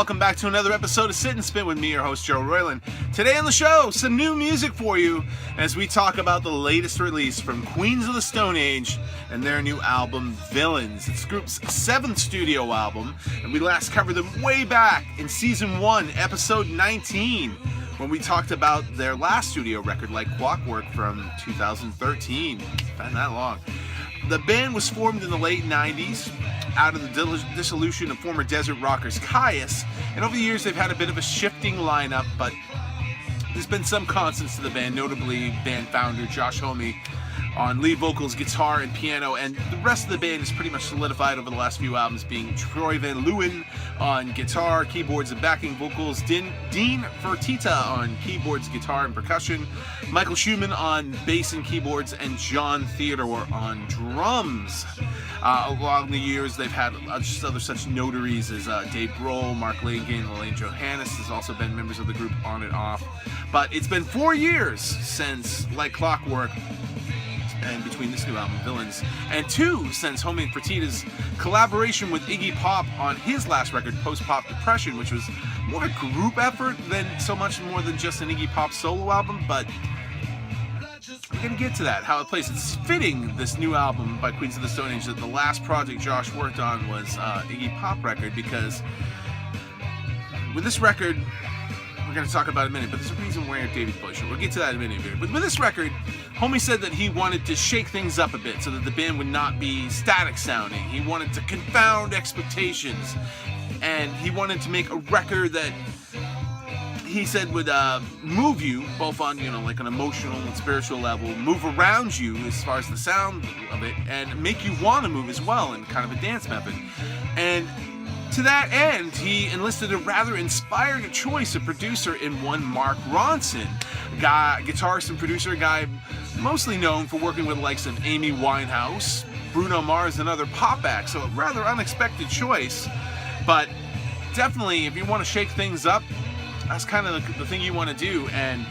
welcome back to another episode of Sit and Spin with me, your host, Joe Royland. Today on the show, some new music for you as we talk about the latest release from Queens of the Stone Age and their new album, Villains. It's the group's 7th studio album, and we last covered them way back in Season 1, Episode 19, when we talked about their last studio record, Like Clockwork, from 2013. It's been that long. The band was formed in the late 90s out of the dissolution of former desert rockers Caius, and over the years they've had a bit of a shifting lineup, but there's been some constants to the band, notably band founder Josh Homme on lead vocals, guitar, and piano, and the rest of the band is pretty much solidified over the last few albums, being Troy Van Leeuwen on guitar, keyboards, and backing vocals, Dean Fertita on keyboards, guitar, and percussion, Michael Schumann on bass and keyboards, and John Theodore on drums. Along the years, they've had just other such notaries as Dave Grohl, Mark Ronson, and Elaine Johannes has also been members of the group on and off. But it's been 4 years since Like Clockwork, and between this new album, Villains, and 2 since Homme and Fertita's collaboration with Iggy Pop on his last record, Post-Pop Depression, which was more a group effort than so much more than just an Iggy Pop solo album, but we're going to get to that, how it plays. It's fitting, this new album by Queens of the Stone Age, that the last project Josh worked on was Iggy Pop record, because with this record, we're going to talk about it in a minute, but there's a reason we're wearing a David Bowie shirt. We'll get to that in a minute. But with this record, Homme said that he wanted to shake things up a bit so that the band would not be static sounding. He wanted to confound expectations, and he wanted to make a record that he said would move you both on, like an emotional and spiritual level, move around you as far as the sound of it, and make you want to move as well in kind of a dance method. And to that end, he enlisted a rather inspired choice of producer in one Mark Ronson, guitarist and producer, a guy mostly known for working with the likes of Amy Winehouse, Bruno Mars, and other pop acts. So a rather unexpected choice, but definitely if you want to shake things up, that's kind of the thing you want to do. And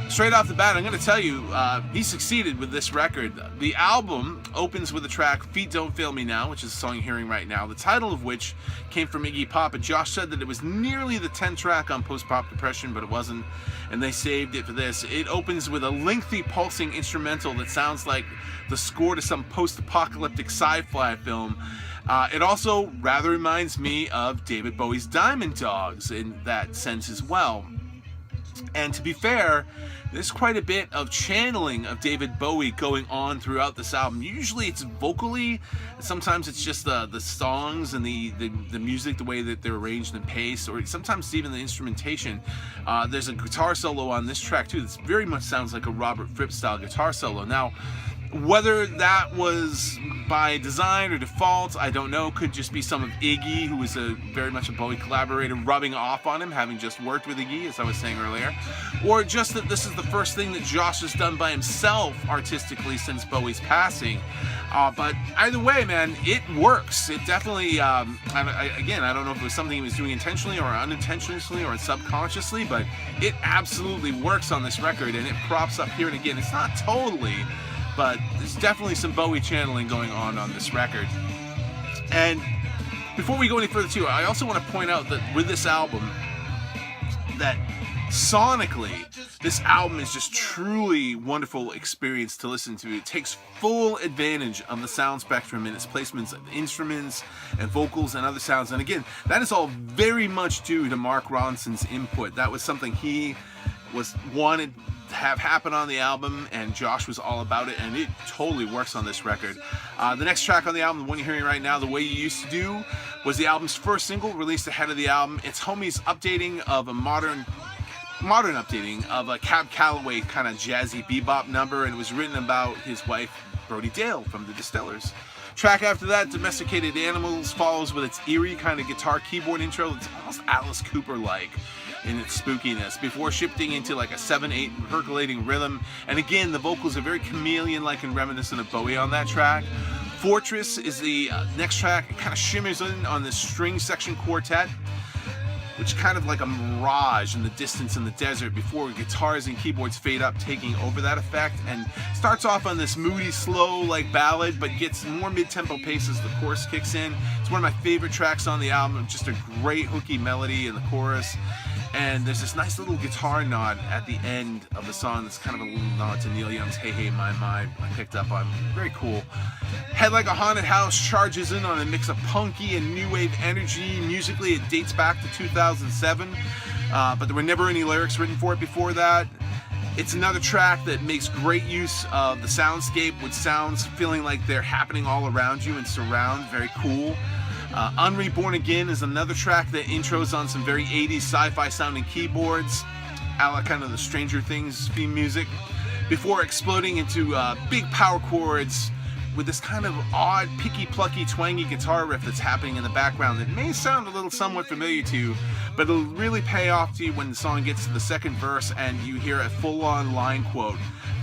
straight off the bat, I'm going to tell you, he succeeded with this record. The album opens with the track Feet Don't Fail Me Now, which is the song you're hearing right now, the title of which came from Iggy Pop, and Josh said that it was nearly the 10th track on Post-Pop Depression, but it wasn't, and they saved it for this. It opens with a lengthy pulsing instrumental that sounds like the score to some post-apocalyptic sci-fi film. It also rather reminds me of David Bowie's Diamond Dogs in that sense as well. And to be fair, there's quite a bit of channeling of David Bowie going on throughout this album. Usually it's vocally, sometimes it's just the songs and the music, the way that they're arranged and paced, or sometimes even the instrumentation. There's a guitar solo on this track too that very much sounds like a Robert Fripp style guitar solo. Now, whether that was by design or default, I don't know. Could just be some of Iggy, who was very much a Bowie collaborator, rubbing off on him, having just worked with Iggy, as I was saying earlier. Or just that this is the first thing that Josh has done by himself artistically since Bowie's passing. But either way, man, it works. It definitely, I don't know if it was something he was doing intentionally or unintentionally or subconsciously, but it absolutely works on this record, and it props up here and again. It's not totally, but there's definitely some Bowie channeling going on this record. And before we go any further too, I also want to point out that with this album, that sonically, this album is just truly wonderful experience to listen to. It takes full advantage of the sound spectrum and its placements of instruments and vocals and other sounds. And again, that is all very much due to Mark Ronson's input. That was something he wanted to have happen on the album, and Josh was all about it, and it totally works on this record. The next track on the album, the one you're hearing right now, The Way You Used to Do, was the album's first single released ahead of the album. It's Homme's updating of a modern updating of a Cab Calloway kind of jazzy bebop number, and it was written about his wife Brody Dale from the Distillers. Track after that, Domesticated Animals, follows with its eerie kind of guitar keyboard intro. It's almost Alice Cooper-like in its spookiness, before shifting into like a 7/8 percolating rhythm. And again, the vocals are very chameleon-like and reminiscent of Bowie on that track. Fortress is the next track. It kind of shimmers in on this string section quartet, which kind of like a mirage in the distance in the desert before guitars and keyboards fade up, taking over that effect, and starts off on this moody, slow like ballad, but gets more mid-tempo pace as the chorus kicks in. It's It's one of my favorite tracks on the album. Just a great hooky melody in the chorus. And there's this nice little guitar nod at the end of the song that's kind of a little nod to Neil Young's Hey Hey My My. I picked up on. Very cool. Head Like a Haunted House charges in on a mix of punky and new wave energy. Musically, it dates back to 2007, but there were never any lyrics written for it before that. It's another track that makes great use of the soundscape with sounds feeling like they're happening all around you and surround. Very cool. Unreborn Again is another track that intros on some very 80s sci-fi sounding keyboards, a la kind of the Stranger Things theme music, before exploding into big power chords with this kind of odd, picky, plucky, twangy guitar riff that's happening in the background that may sound a little somewhat familiar to you, but it'll really pay off to you when the song gets to the second verse and you hear a full-on line quote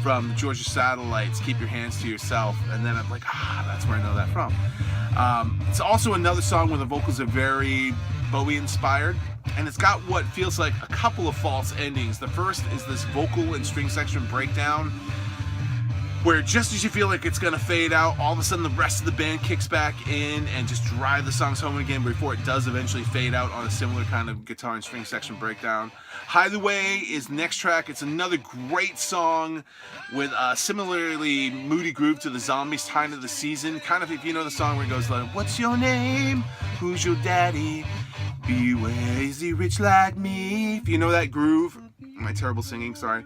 from the Georgia Satellites, "Keep Your Hands to Yourself," and then I'm like, that's where I know that from. It's also another song where the vocals are very Bowie-inspired, and it's got what feels like a couple of false endings. The first is this vocal and string section breakdown, where just as you feel like it's gonna fade out, all of a sudden the rest of the band kicks back in and just drive the songs home again before it does eventually fade out on a similar kind of guitar and string section breakdown. Highway Way is the next track. It's another great song with a similarly moody groove to the Zombies' Time of the Season. Kind of, if you know the song where it goes like, "What's your name? Who's your daddy? Beware, is he rich like me?" If you know that groove. My terrible singing, sorry.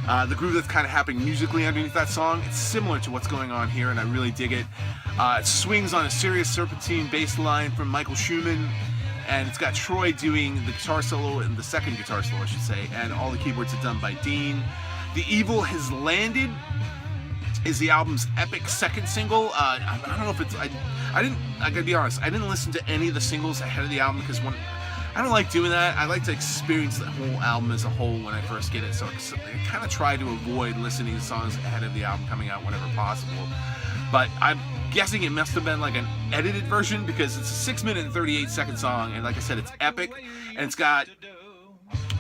The groove that's kind of happening musically underneath that song, it's similar to what's going on here, and I really dig it. It swings on a Serious Serpentine bass line from Michael Schumann, and it's got Troy doing the guitar solo, and the second guitar solo, I should say, and all the keyboards are done by Dean. The Evil Has Landed is the album's epic second single. I don't know if it's... I gotta be honest, I didn't listen to any of the singles ahead of the album because I don't like doing that. I like to experience the whole album as a whole when I first get it, so I kind of try to avoid listening to songs ahead of the album coming out whenever possible. But I'm guessing it must have been like an edited version because it's a 6-minute and 38-second song, and like I said, it's epic, and it's got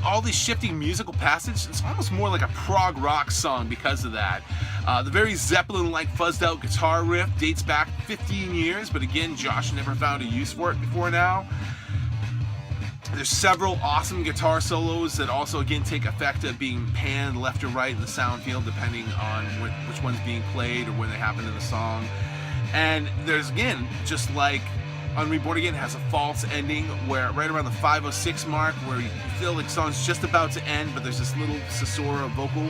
all these shifting musical passages. It's almost more like a prog rock song because of that. The very Zeppelin-like fuzzed-out guitar riff dates back 15 years, but again, Josh never found a use for it before now. There's several awesome guitar solos that also, again, take effect of being panned left or right in the sound field, depending on which one's being played or when they happen in the song. And there's, again, just like Unreborn Again, has a false ending where right around the 5:06 mark, where you feel like the song's just about to end, but there's this little Sisora vocal,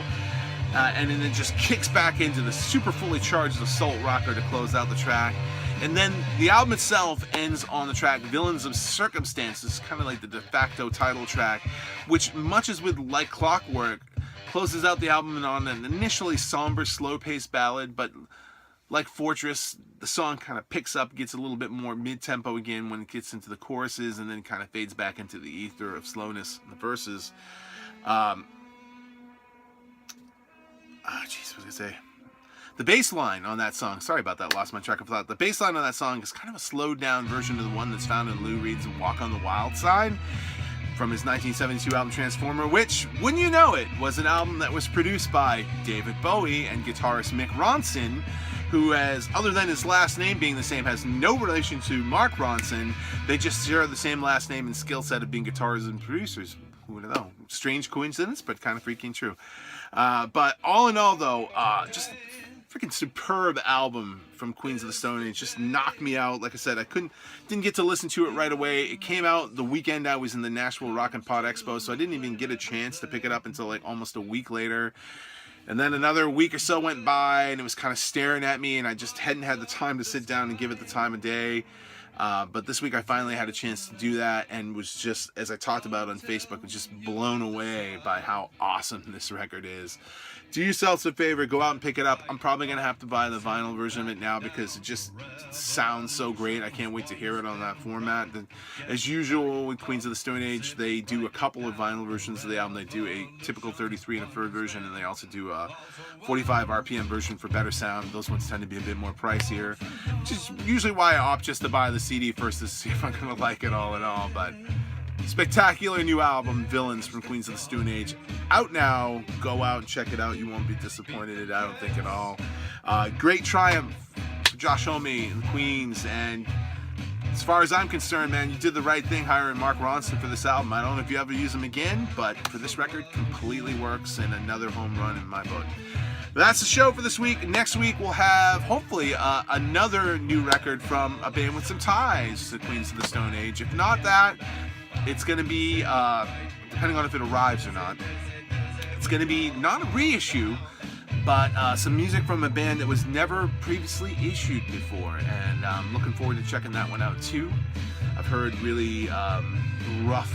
and then it just kicks back into the super fully charged assault rocker to close out the track. And then the album itself ends on the track Villains of Circumstances, kind of like the de facto title track, which, much as with Like Clockwork, closes out the album on an initially somber, slow-paced ballad, but like Fortress, the song kind of picks up, gets a little bit more mid-tempo again when it gets into the choruses, and then kind of fades back into the ether of slowness in the verses. What was I going to say? The bass line on that song, sorry about that, lost my track of thought. The bass line on that song is kind of a slowed down version of the one that's found in Lou Reed's Walk on the Wild Side from his 1972 album Transformer, which, wouldn't you know it, was an album that was produced by David Bowie and guitarist Mark Ronson, who has, other than his last name being the same, has no relation to Mark Ronson. They just share the same last name and skill set of being guitarists and producers. Who would know? Strange coincidence, but kind of freaking true. But all in all, though, just freaking superb album from Queens of the Stone Age. Just knocked me out. Like I said, didn't get to listen to it right away. It came out the weekend I was in the Nashville Rock and Pod Expo, so I didn't even get a chance to pick it up until like almost a week later. And then another week or so went by, and it was kind of staring at me, and I just hadn't had the time to sit down and give it the time of day. But this week I finally had a chance to do that, and was just, as I talked about on Facebook, was just blown away by how awesome this record is. Do yourselves a favor, go out and pick it up. I'm probably going to have to buy the vinyl version of it now because it just sounds so great. I can't wait to hear it on that format. As usual with Queens of the Stone Age, they do a couple of vinyl versions of the album. They do a typical 33 and a third version, and they also do a 45 RPM version for better sound. Those ones tend to be a bit more pricier, which is usually why I opt just to buy the CD first to see if I'm going to like it all in all. But spectacular new album, Villains from Queens of the Stone Age, out now. Go out and check it out. You won't be disappointed, I don't think, at all. Great triumph for Josh Homme and Queens, and as far as I'm concerned, man, you did the right thing hiring Mark Ronson for this album. I don't know if you ever use him again, but for this record, completely works and another home run in my book. That's the show for this week. Next week, we'll have, hopefully, another new record from a band with some ties to Queens of the Stone Age. If not that, it's going to be, depending on if it arrives or not, it's going to be not a reissue, but some music from a band that was never previously issued before. And I'm looking forward to checking that one out, too. I've heard really rough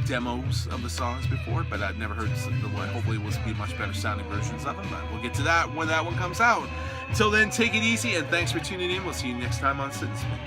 demos of the songs before, but I've never heard some, hopefully will be much better sounding versions of them, but we'll get to that when that one comes out. Until then, take it easy, and thanks for tuning in. We'll see you next time on Sit and Spin.